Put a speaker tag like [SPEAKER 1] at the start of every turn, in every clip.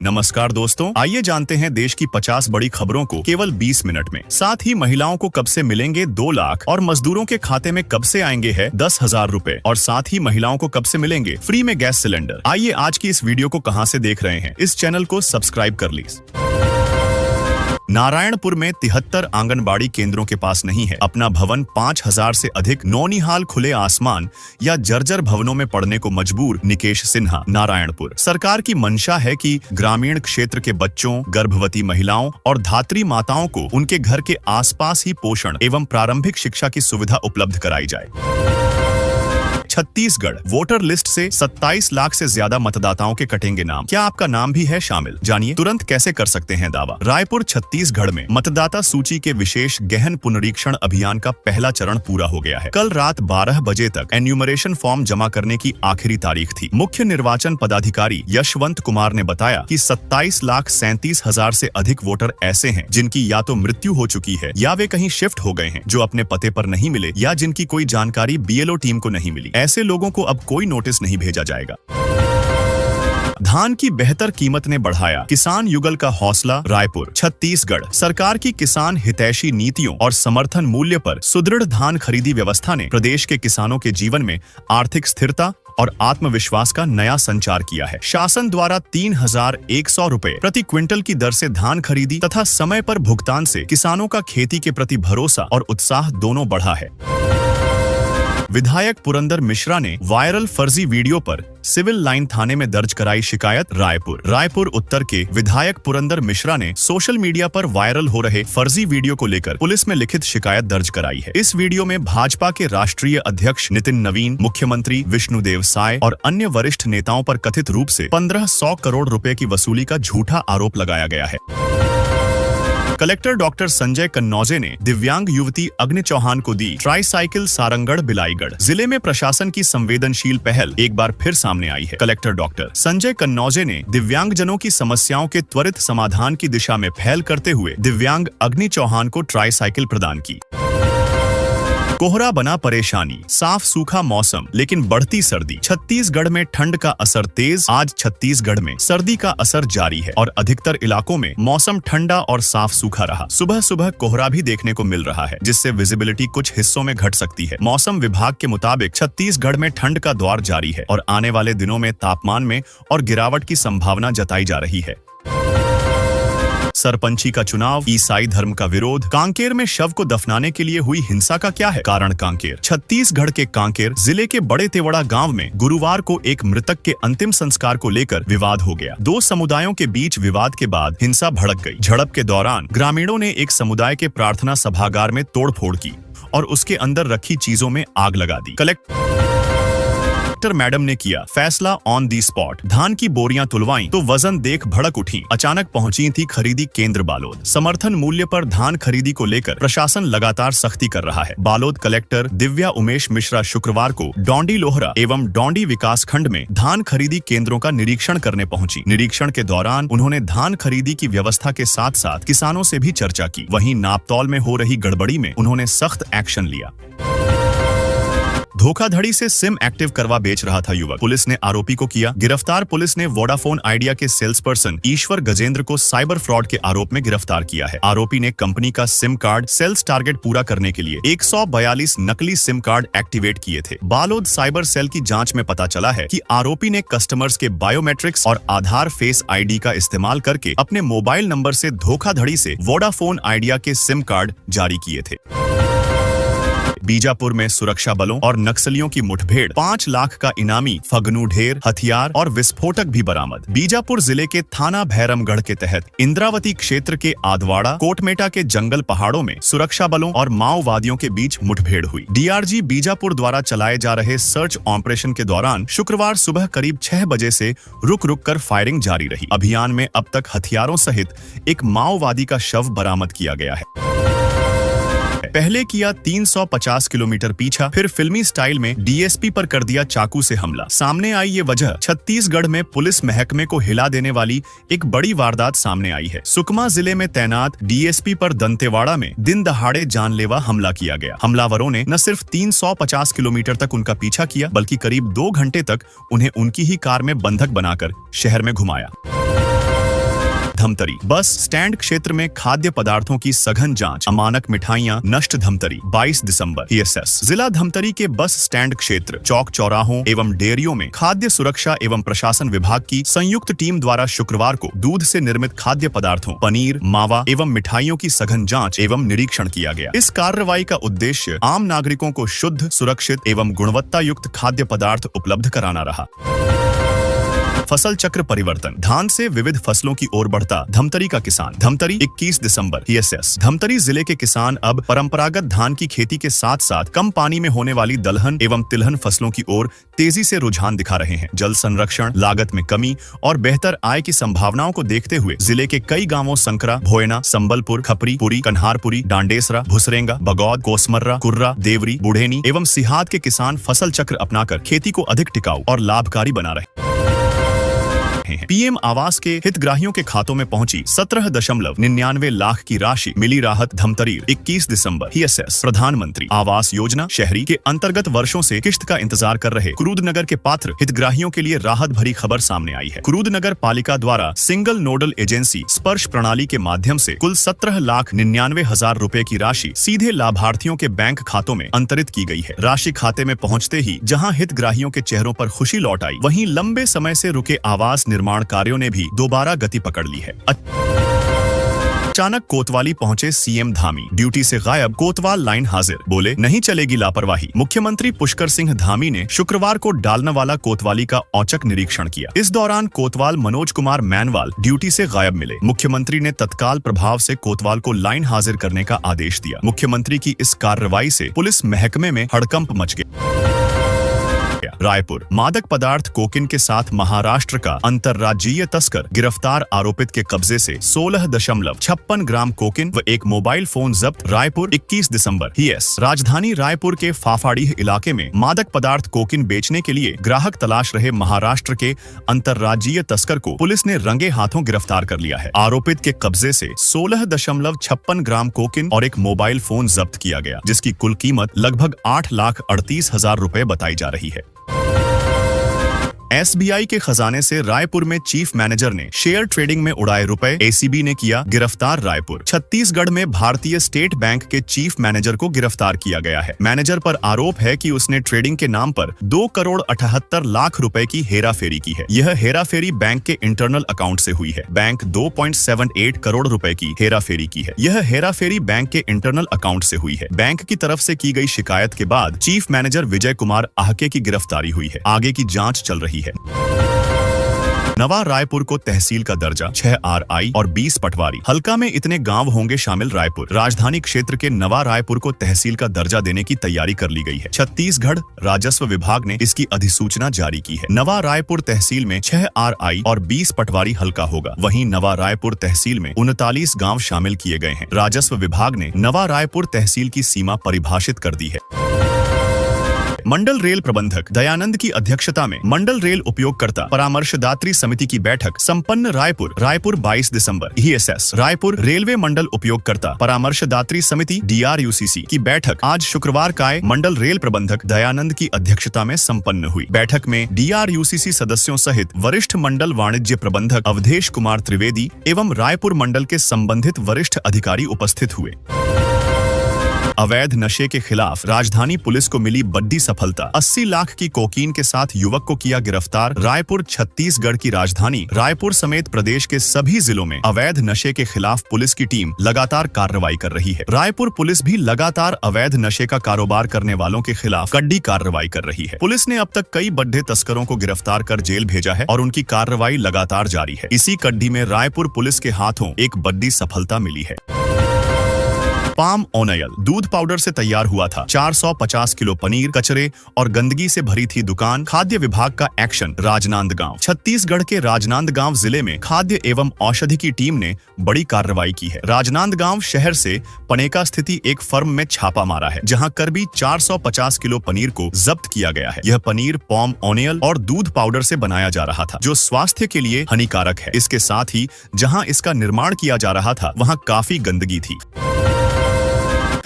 [SPEAKER 1] नमस्कार दोस्तों, आइए जानते हैं देश की 50 बड़ी खबरों को केवल 20 मिनट में। साथ ही महिलाओं को कब से मिलेंगे 2 लाख और मजदूरों के खाते में कब से आएंगे है 10,000 रुपए और साथ ही महिलाओं को कब से मिलेंगे फ्री में गैस सिलेंडर। आइए आज की इस वीडियो को कहां से देख रहे हैं, इस चैनल को सब्सक्राइब कर लीजिए। नारायणपुर में 73 आंगनबाड़ी केंद्रों के पास नहीं है अपना भवन। 5,000 से अधिक नौनिहाल खुले आसमान या जर्जर भवनों में पड़ने को मजबूर। निकेश सिन्हा, नारायणपुर। सरकार की मंशा है कि ग्रामीण क्षेत्र के बच्चों, गर्भवती महिलाओं और धात्री माताओं को उनके घर के आसपास ही पोषण एवं प्रारंभिक शिक्षा की सुविधा उपलब्ध कराई जाए। छत्तीसगढ़ वोटर लिस्ट से 27 लाख से ज्यादा मतदाताओं के कटेंगे नाम। क्या आपका नाम भी है शामिल? जानिए तुरंत कैसे कर सकते हैं दावा। रायपुर छत्तीसगढ़ में मतदाता सूची के विशेष गहन पुनरीक्षण अभियान का पहला चरण पूरा हो गया है। कल रात 12 बजे तक एन्यूमरेशन फॉर्म जमा करने की आखिरी तारीख थी। मुख्य निर्वाचन पदाधिकारी यशवंत कुमार ने बताया कि 27,37,000 से अधिक वोटर ऐसे हैं जिनकी या तो मृत्यु हो चुकी है या वे कहीं शिफ्ट हो गए हैं, जो अपने पते पर नहीं मिले या जिनकी कोई जानकारी बीएलओ टीम को नहीं मिली। ऐसे लोगों को अब कोई नोटिस नहीं भेजा जाएगा। धान की बेहतर कीमत ने बढ़ाया किसान युगल का हौसला। रायपुर छत्तीसगढ़ सरकार की किसान हितैषी नीतियों और समर्थन मूल्य पर सुदृढ़ धान खरीदी व्यवस्था ने प्रदेश के किसानों के जीवन में आर्थिक स्थिरता और आत्मविश्वास का नया संचार किया है। शासन द्वारा 3,100 रुपए प्रति क्विंटल की दर से धान खरीदी तथा समय पर भुगतान से किसानों का खेती के प्रति भरोसा और उत्साह दोनों बढ़ा है। विधायक पुरंदर मिश्रा ने वायरल फर्जी वीडियो पर सिविल लाइन थाने में दर्ज कराई शिकायत। रायपुर उत्तर के विधायक पुरंदर मिश्रा ने सोशल मीडिया पर वायरल हो रहे फर्जी वीडियो को लेकर पुलिस में लिखित शिकायत दर्ज कराई है। इस वीडियो में भाजपा के राष्ट्रीय अध्यक्ष नितिन नवीन, मुख्यमंत्री विष्णुदेव साय और अन्य वरिष्ठ नेताओं पर कथित रूप से 1500 करोड़ रुपए की वसूली का झूठा आरोप लगाया गया है। कलेक्टर डॉक्टर संजय कन्नौजे ने दिव्यांग युवती अग्नि चौहान को दी ट्राईसाइकिल। सारंगढ़ बिलाईगढ़ जिले में प्रशासन की संवेदनशील पहल एक बार फिर सामने आई है। कलेक्टर डॉक्टर संजय कन्नौजे ने दिव्यांगजनों की समस्याओं के त्वरित समाधान की दिशा में पहल करते हुए दिव्यांग अग्नि चौहान को ट्राईसाइकिल प्रदान की। कोहरा बना परेशानी, साफ सूखा मौसम लेकिन बढ़ती सर्दी। छत्तीसगढ़ में ठंड का असर तेज। आज छत्तीसगढ़ में सर्दी का असर जारी है और अधिकतर इलाकों में मौसम ठंडा और साफ सूखा रहा। सुबह सुबह कोहरा भी देखने को मिल रहा है, जिससे विजिबिलिटी कुछ हिस्सों में घट सकती है। मौसम विभाग के मुताबिक छत्तीसगढ़ में ठंड का दौर जारी है और आने वाले दिनों में तापमान में और गिरावट की संभावना जताई जा रही है। सरपंची का चुनाव, ईसाई धर्म का विरोध। कांकेर में शव को दफनाने के लिए हुई हिंसा का क्या है कारण? कांकेर छत्तीसगढ़ के कांकेर जिले के बड़े तेवड़ा गांव में गुरुवार को एक मृतक के अंतिम संस्कार को लेकर विवाद हो गया। 2 समुदायों के बीच विवाद के बाद हिंसा भड़क गई। झड़प के दौरान ग्रामीणों ने एक समुदाय के प्रार्थना सभागार में तोड़फोड़ की और उसके अंदर रखी चीजों में आग लगा दी। कलेक्टर मैडम ने किया फैसला ऑन दी स्पॉट। धान की बोरियां तुलवाई तो वजन देख भड़क उठी। अचानक पहुंची थी खरीदी केंद्र बालोद। समर्थन मूल्य पर धान खरीदी को लेकर प्रशासन लगातार सख्ती कर रहा है। बालोद कलेक्टर दिव्या उमेश मिश्रा शुक्रवार को डोंडी लोहरा एवं डोंडी विकास खंड में धान खरीदी केंद्रों का निरीक्षण करने पहुंची। निरीक्षण के दौरान उन्होंने धान खरीदी की व्यवस्था के साथ साथ किसानों से भी चर्चा की। वहीं नापतौल में हो रही गड़बड़ी में उन्होंने सख्त एक्शन लिया। धोखाधड़ी से सिम एक्टिव करवा बेच रहा था युवक, पुलिस ने आरोपी को किया गिरफ्तार। पुलिस ने वोडाफोन आइडिया के सेल्स पर्सन ईश्वर गजेंद्र को साइबर फ्रॉड के आरोप में गिरफ्तार किया है। आरोपी ने कंपनी का सिम कार्ड सेल्स टारगेट पूरा करने के लिए 142 नकली सिम कार्ड एक्टिवेट किए थे। बालोद साइबर सेल की जांच में पता चला है कि आरोपी ने कस्टमर्स के बायोमेट्रिक्स और आधार फेस आईडी का इस्तेमाल करके अपने मोबाइल नंबर से धोखाधड़ी से वोडाफोन आइडिया के सिम कार्ड जारी किए थे। बीजापुर में सुरक्षा बलों और नक्सलियों की मुठभेड़, 5 लाख का इनामी फगनू ढेर, हथियार और विस्फोटक भी बरामद। बीजापुर जिले के थाना भैरमगढ़ के तहत इंद्रावती क्षेत्र के आदवाड़ा कोटमेटा के जंगल पहाड़ों में सुरक्षा बलों और माओवादियों के बीच मुठभेड़ हुई। डीआरजी बीजापुर द्वारा चलाए जा रहे सर्च ऑपरेशन के दौरान शुक्रवार सुबह करीब 6 बजे से रुक रुक कर फायरिंग जारी रही। अभियान में अब तक हथियारों सहित एक माओवादी का शव बरामद किया गया है। पहले किया 350 किलोमीटर पीछा, फिर फिल्मी स्टाइल में डीएसपी पर कर दिया चाकू से हमला। सामने आई ये वजह, छत्तीसगढ़ में पुलिस महकमे को हिला देने वाली एक बड़ी वारदात सामने आई है। सुकमा जिले में तैनात डीएसपी पर दंतेवाड़ा में दिन दहाड़े जानलेवा हमला किया गया। हमलावरों ने न सिर्फ 350 किलोमीटर तक उनका पीछा किया, बल्कि करीब 2 घंटे तक उन्हें उनकी ही कार में बंधक बनाकर शहर में घुमाया। धमतरी बस स्टैंड क्षेत्र में खाद्य पदार्थों की सघन जांच, अमानक मिठाइयां नष्ट। धमतरी 22 दिसंबर ईएसएस जिला धमतरी के बस स्टैंड क्षेत्र, चौक चौराहों एवं डेयरियों में खाद्य सुरक्षा एवं प्रशासन विभाग की संयुक्त टीम द्वारा शुक्रवार को दूध से निर्मित खाद्य पदार्थों, पनीर, मावा एवं मिठाइयों की सघन जांच एवं निरीक्षण किया गया। इस कार्रवाई का उद्देश्य आम नागरिकों को शुद्ध, सुरक्षित एवं गुणवत्ता युक्त खाद्य पदार्थ उपलब्ध कराना रहा। फसल चक्र परिवर्तन, धान से विविध फसलों की ओर बढ़ता धमतरी का किसान। धमतरी 21 दिसंबर ईएसएस धमतरी जिले के किसान अब परंपरागत धान की खेती के साथ साथ कम पानी में होने वाली दलहन एवं तिलहन फसलों की ओर तेजी से रुझान दिखा रहे हैं। जल संरक्षण, लागत में कमी और बेहतर आय की संभावनाओं को देखते हुए जिले के कई गांवों संकरा, भोयना, संबलपुर, खपरी, पुरी, कन्हारपुरी, डांडेसरा, भुसरेंगा, बगौद, कोसमर्रा, कुर्रा, देवरी, बुढ़ेनी एवं सिहाद के किसान फसल चक्र अपनाकर खेती को अधिक टिकाऊ और लाभकारी बना रहे। पीएम आवास के हितग्राहियों के खातों में पहुंची 17.99 लाख की राशि, मिली राहत। धमतरी 21 दिसंबर ईएसएस प्रधानमंत्री आवास योजना शहरी के अंतर्गत वर्षों से किश्त का इंतजार कर रहे कुरूद नगर के पात्र हितग्राहियों के लिए राहत भरी खबर सामने आई है। कुरूद नगर पालिका द्वारा सिंगल नोडल एजेंसी स्पर्श प्रणाली के माध्यम से कुल 17,99,000 रुपए की राशि सीधे लाभार्थियों के बैंक खातों में अंतरित की गई है। राशि खाते में पहुंचते ही जहां हितग्राहियों के चेहरों पर खुशी लौट आई, वहीं लंबे समय से रुके आवास निर्माण कार्यों ने भी दोबारा गति पकड़ ली है। अचानक कोतवाली पहुंचे सीएम धामी, ड्यूटी से गायब कोतवाल लाइन हाजिर, बोले नहीं चलेगी लापरवाही। मुख्यमंत्री पुष्कर सिंह धामी ने शुक्रवार को डालनावाला कोतवाली का औचक निरीक्षण किया। इस दौरान कोतवाल मनोज कुमार मैनवाल ड्यूटी से गायब मिले। मुख्यमंत्री ने तत्काल प्रभाव से कोतवाल को लाइन हाजिर करने का आदेश दिया। मुख्यमंत्री की इस कार्रवाई से पुलिस महकमे में हड़कंप मच गया। रायपुर मादक पदार्थ कोकिन के साथ महाराष्ट्र का अंतर्राज्यीय तस्कर गिरफ्तार, आरोपित के कब्जे से 16.56 ग्राम कोकिन व एक मोबाइल फोन जब्त। रायपुर 21 दिसंबर ईएस राजधानी रायपुर के फाफाडीह इलाके में मादक पदार्थ कोकिन बेचने के लिए ग्राहक तलाश रहे महाराष्ट्र के अंतर्राज्यीय तस्कर को पुलिस ने रंगे हाथों गिरफ्तार कर लिया है। आरोपित के कब्जे से 16.56 ग्राम कोकिन और एक मोबाइल फोन जब्त किया गया, जिसकी कुल कीमत लगभग 8,38,000 रुपए बताई जा रही है। एसबीआई के खजाने से रायपुर में चीफ मैनेजर ने शेयर ट्रेडिंग में उड़ाए रुपए, एसीबी ने किया गिरफ्तार। रायपुर छत्तीसगढ़ में भारतीय स्टेट बैंक के चीफ मैनेजर को गिरफ्तार किया गया है। मैनेजर पर आरोप है कि उसने ट्रेडिंग के नाम पर 2,78,00,000 रुपए की हेराफेरी की है। यह हेराफेरी बैंक के इंटरनल अकाउंट से हुई है। बैंक 2.78 करोड़ रुपए की हेराफेरी की है। यह हेराफेरी बैंक के इंटरनल अकाउंट से हुई है। बैंक की तरफ से की गई शिकायत के बाद चीफ मैनेजर विजय कुमार आहके की गिरफ्तारी हुई है। आगे की जांच चल रही है। नवा रायपुर को तहसील का दर्जा, 6 आरआई और 20 पटवारी। हल्का में इतने गांव होंगे शामिल। रायपुर राजधानी क्षेत्र के नवा रायपुर को तहसील का दर्जा देने की तैयारी कर ली गई है। छत्तीसगढ़ राजस्व विभाग ने इसकी अधिसूचना जारी की है। नवा रायपुर तहसील में 6 आरआई और 20 पटवारी हल्का होगा। वहीं नवा रायपुर तहसील में 39 गाँव शामिल किए गए हैं। राजस्व विभाग ने नवा रायपुर तहसील की सीमा परिभाषित कर दी है। मंडल रेल प्रबंधक दयानंद की अध्यक्षता में मंडल रेल उपयोगकर्ता परामर्शदात्री समिति की बैठक संपन्न। रायपुर 22 दिसंबर ईएसएस रायपुर रेलवे मंडल उपयोगकर्ता परामर्शदात्री समिति DRUCC की बैठक आज शुक्रवार का मंडल रेल प्रबंधक दयानंद की अध्यक्षता में संपन्न हुई। बैठक में DRUCC सदस्यों सहित वरिष्ठ मंडल वाणिज्य प्रबंधक अवधेश कुमार त्रिवेदी एवं रायपुर मंडल के संबंधित वरिष्ठ अधिकारी उपस्थित हुए। अवैध नशे के खिलाफ राजधानी पुलिस को मिली बड़ी सफलता, 80 लाख की कोकीन के साथ युवक को किया गिरफ्तार। रायपुर छत्तीसगढ़ की राजधानी रायपुर समेत प्रदेश के सभी जिलों में अवैध नशे के खिलाफ पुलिस की टीम लगातार कार्रवाई कर रही है। रायपुर पुलिस भी लगातार अवैध नशे का कारोबार करने वालों के खिलाफ कड़ी कार्रवाई कर रही है। पुलिस ने अब तक कई बड़े तस्करों को गिरफ्तार कर जेल भेजा है और उनकी कार्रवाई लगातार जारी है। इसी कड़ी में रायपुर पुलिस के हाथों एक बड़ी सफलता मिली है। पाम ऑयल दूध पाउडर से तैयार हुआ था। 450 किलो पनीर, कचरे और गंदगी से भरी थी दुकान। खाद्य विभाग का एक्शन। राजनांदगांव छत्तीसगढ़ के राजनांदगांव जिले में खाद्य एवं औषधि की टीम ने बड़ी कार्रवाई की है। राजनांदगांव शहर से पनेका स्थिति एक फर्म में छापा मारा है, जहां करीब 450 किलो पनीर को जब्त किया गया है। यह पनीर पाम ऑयल और दूध पाउडर से बनाया जा रहा था, जो स्वास्थ्य के लिए हानिकारक है। इसके साथ ही जहां इसका निर्माण किया जा रहा था, वहां काफी गंदगी थी।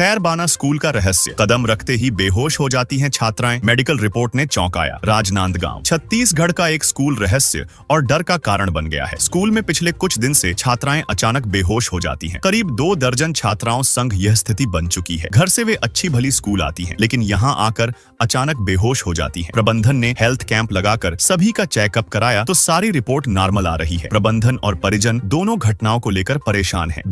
[SPEAKER 1] खैरबाना स्कूल का रहस्य, कदम रखते ही बेहोश हो जाती हैं छात्राएं, मेडिकल रिपोर्ट ने चौंकाया। राजनांदगांव, छत्तीसगढ़ का एक स्कूल रहस्य और डर का कारण बन गया है। स्कूल में पिछले कुछ दिन से छात्राएं अचानक बेहोश हो जाती हैं। करीब 2 दर्जन छात्राओं संग यह स्थिति बन चुकी है। घर से वे अच्छी भली स्कूल आती हैं, लेकिन यहाँ आकर अचानक बेहोश हो जाती हैं। प्रबंधन ने हेल्थ कैंप लगाकर सभी का चेकअप कराया तो सारी रिपोर्ट नॉर्मल आ रही है। प्रबंधन और परिजन दोनों घटनाओं को लेकर परेशान हैं।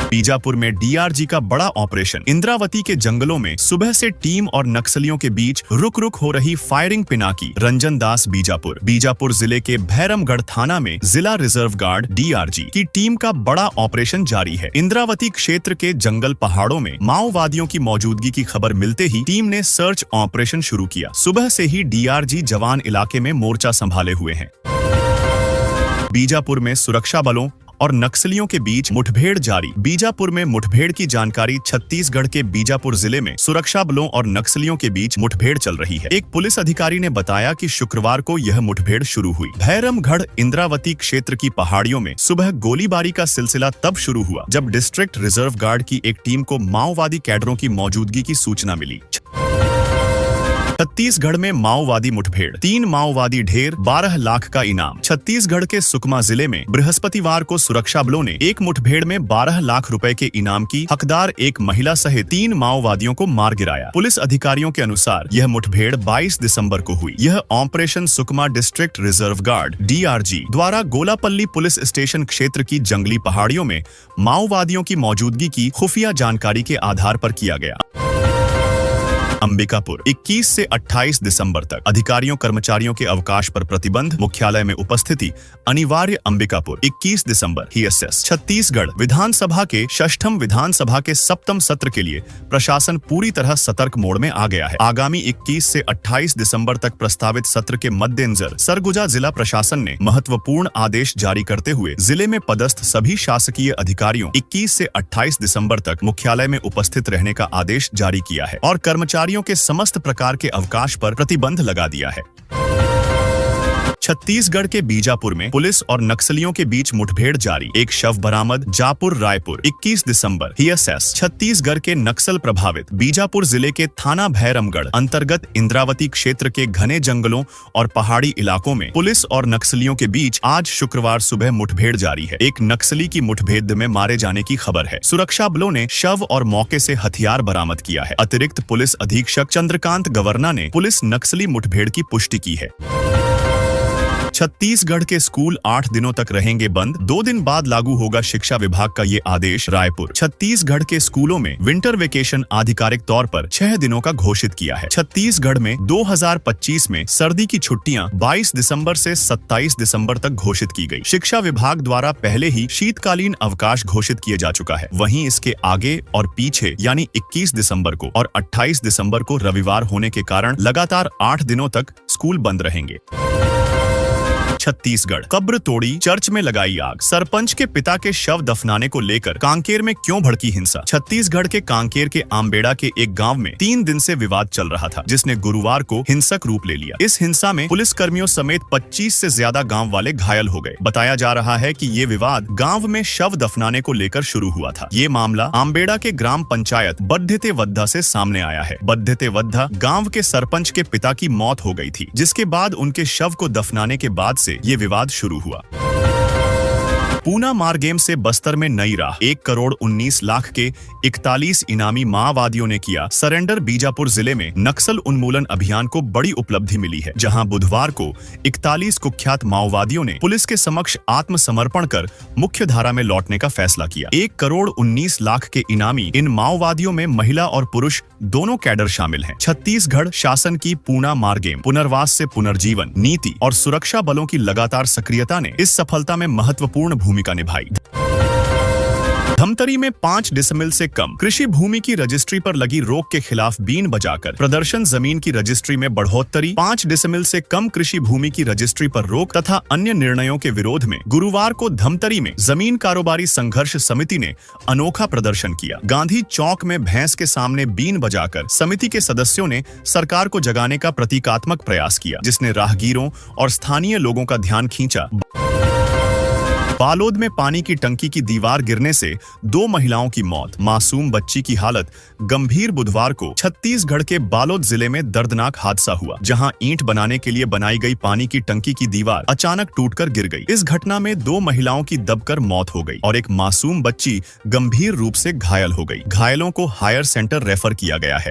[SPEAKER 1] बीजापुर में डीआरजी का बड़ा ऑपरेशन, इंद्रावती के जंगलों में सुबह से टीम और नक्सलियों के बीच रुक रुक हो रही फायरिंग पिनाकी। रंजन दास, बीजापुर जिले के भैरमगढ़ थाना में जिला रिजर्व गार्ड डीआरजी की टीम का बड़ा ऑपरेशन जारी है। इंद्रावती क्षेत्र के जंगल पहाड़ों में माओवादियों की मौजूदगी की खबर मिलते ही टीम ने सर्च ऑपरेशन शुरू किया। सुबह से ही डीआरजी जवान इलाके में मोर्चा संभाले हुए हैं। बीजापुर में सुरक्षा बलों और नक्सलियों के बीच मुठभेड़ जारी। बीजापुर में मुठभेड़ की जानकारी, छत्तीसगढ़ के बीजापुर जिले में सुरक्षा बलों और नक्सलियों के बीच मुठभेड़ चल रही है। एक पुलिस अधिकारी ने बताया कि शुक्रवार को यह मुठभेड़ शुरू हुई। भैरमगढ़ इंद्रावती क्षेत्र की पहाड़ियों में सुबह गोलीबारी का सिलसिला तब शुरू हुआ जब डिस्ट्रिक्ट रिजर्व गार्ड की एक टीम को माओवादी कैडरों की मौजूदगी की सूचना मिली। छत्तीसगढ़ में माओवादी मुठभेड़, 3 माओवादी ढेर, 12 लाख का इनाम। छत्तीसगढ़ के सुकमा जिले में बृहस्पतिवार को सुरक्षा बलों ने एक मुठभेड़ में 12 लाख रुपए के इनाम की हकदार एक महिला सहित 3 माओवादियों को मार गिराया। पुलिस अधिकारियों के अनुसार यह मुठभेड़ 22 दिसंबर को हुई। यह operation Sukma district reserve guard DRG द्वारा गोलापल्ली पुलिस स्टेशन क्षेत्र की जंगली पहाड़ियों में माओवादियों की मौजूदगी की खुफिया जानकारी के आधार पर किया गया। अंबिकापुर, 21 से 28 दिसंबर तक अधिकारियों कर्मचारियों के अवकाश पर प्रतिबंध, मुख्यालय में उपस्थिति अनिवार्य। अंबिकापुर, 21 दिसंबर हीएसएस। छत्तीसगढ़ विधानसभा के 6ठम विधानसभा के 7वें सत्र के लिए प्रशासन पूरी तरह सतर्क मोड में आ गया है। आगामी 21 से 28 दिसंबर तक प्रस्तावित सत्र के मद्देनजर सरगुजा जिला प्रशासन ने महत्वपूर्ण आदेश जारी करते हुए जिले में पदस्थ सभी शासकीय अधिकारियों 21 से 28 दिसंबर तक मुख्यालय में उपस्थित रहने का आदेश जारी किया है और कर्मचारी के समस्त प्रकार के अवकाश पर प्रतिबंध लगा दिया है। छत्तीसगढ़ के बीजापुर में पुलिस और नक्सलियों के बीच मुठभेड़ जारी, एक शव बरामद। जापुर रायपुर, 21 दिसंबर हीएसएस। छत्तीसगढ़ के नक्सल प्रभावित बीजापुर जिले के थाना भैरमगढ़ अंतर्गत इंद्रावती क्षेत्र के घने जंगलों और पहाड़ी इलाकों में पुलिस और नक्सलियों के बीच आज शुक्रवार सुबह मुठभेड़ जारी है। एक नक्सली की मुठभेड़ में मारे जाने की खबर है। सुरक्षा बलों ने शव और मौके से हथियार बरामद किया है। अतिरिक्त पुलिस अधीक्षक चंद्रकांत गवर्ना ने पुलिस नक्सली मुठभेड़ की पुष्टि की है। छत्तीसगढ़ के स्कूल 8 दिनों तक रहेंगे बंद, 2 दिन बाद लागू होगा शिक्षा विभाग का ये आदेश। रायपुर, छत्तीसगढ़ के स्कूलों में विंटर वेकेशन आधिकारिक तौर पर 6 दिनों का घोषित किया है। छत्तीसगढ़ में 2025 में सर्दी की छुट्टियां 22 दिसंबर से 27 दिसंबर तक घोषित की गई। शिक्षा विभाग द्वारा पहले ही शीतकालीन अवकाश घोषित किए जा चुका है। वहीं इसके आगे और पीछे यानी 21 दिसंबर को और 28 दिसंबर को रविवार होने के कारण लगातार 8 दिनों तक स्कूल बंद रहेंगे। छत्तीसगढ़, कब्र तोड़ी, चर्च में लगाई आग। सरपंच के पिता के शव दफनाने को लेकर कांकेर में क्यों भड़की हिंसा? छत्तीसगढ़ के कांकेर के आमबेड़ा के एक गांव में 3 दिन से विवाद चल रहा था, जिसने गुरुवार को हिंसक रूप ले लिया। इस हिंसा में पुलिस कर्मियों समेत 25 से ज्यादा गांव वाले घायल हो गए। बताया जा रहा है कि ये विवाद गांव में शव दफनाने को लेकर शुरू हुआ था। ये मामला आमबेड़ा के ग्राम पंचायत बद्धतेवद्धा से सामने आया है। बद्धतेवद्धा गांव के सरपंच के पिता की मौत हो गई थी, जिसके बाद उनके शव को दफनाने के बाद से ये विवाद शुरू हुआ। पूना मारगेम से बस्तर में नई राह, 1 करोड़ 19 लाख के 41 इनामी माओवादियों ने किया सरेंडर। बीजापुर जिले में नक्सल उन्मूलन अभियान को बड़ी उपलब्धि मिली है, जहां बुधवार को 41 कुख्यात माओवादियों ने पुलिस के समक्ष आत्मसमर्पण कर मुख्य धारा में लौटने का फैसला किया। 1 करोड़ 19 लाख के इनामी इन माओवादियों में महिला और पुरुष दोनों कैडर शामिल हैं। छत्तीसगढ़ शासन की पूना मारगेम पुनर्वास से पुनर्जीवन नीति और सुरक्षा बलों की लगातार सक्रियता ने इस सफलता में महत्वपूर्ण भूमिका निभाई। धमतरी में 5 डिसमिल से कम कृषि भूमि की रजिस्ट्री पर लगी रोक के खिलाफ बीन बजाकर प्रदर्शन। जमीन की रजिस्ट्री में बढ़ोतरी, 5 डिसमिल से कम कृषि भूमि की रजिस्ट्री पर रोक तथा अन्य निर्णयों के विरोध में गुरुवार को धमतरी में जमीन कारोबारी संघर्ष समिति ने अनोखा प्रदर्शन किया। गांधी चौक में भैंस के सामने बीन बजाकर समिति के सदस्यों ने सरकार को जगाने का प्रतीकात्मक प्रयास किया, जिसने राहगीरों और स्थानीय लोगों का ध्यान खींचा। बालोद में पानी की टंकी की दीवार गिरने से 2 महिलाओं की मौत, मासूम बच्ची की हालत गंभीर। बुधवार को छत्तीसगढ़ के बालोद जिले में दर्दनाक हादसा हुआ, जहां ईंट बनाने के लिए बनाई गई पानी की टंकी की दीवार अचानक टूटकर गिर गई। इस घटना में 2 महिलाओं की दबकर मौत हो गई और एक मासूम बच्ची गंभीर रूप से घायल हो गई। घायलों को हायर सेंटर रेफर किया गया है।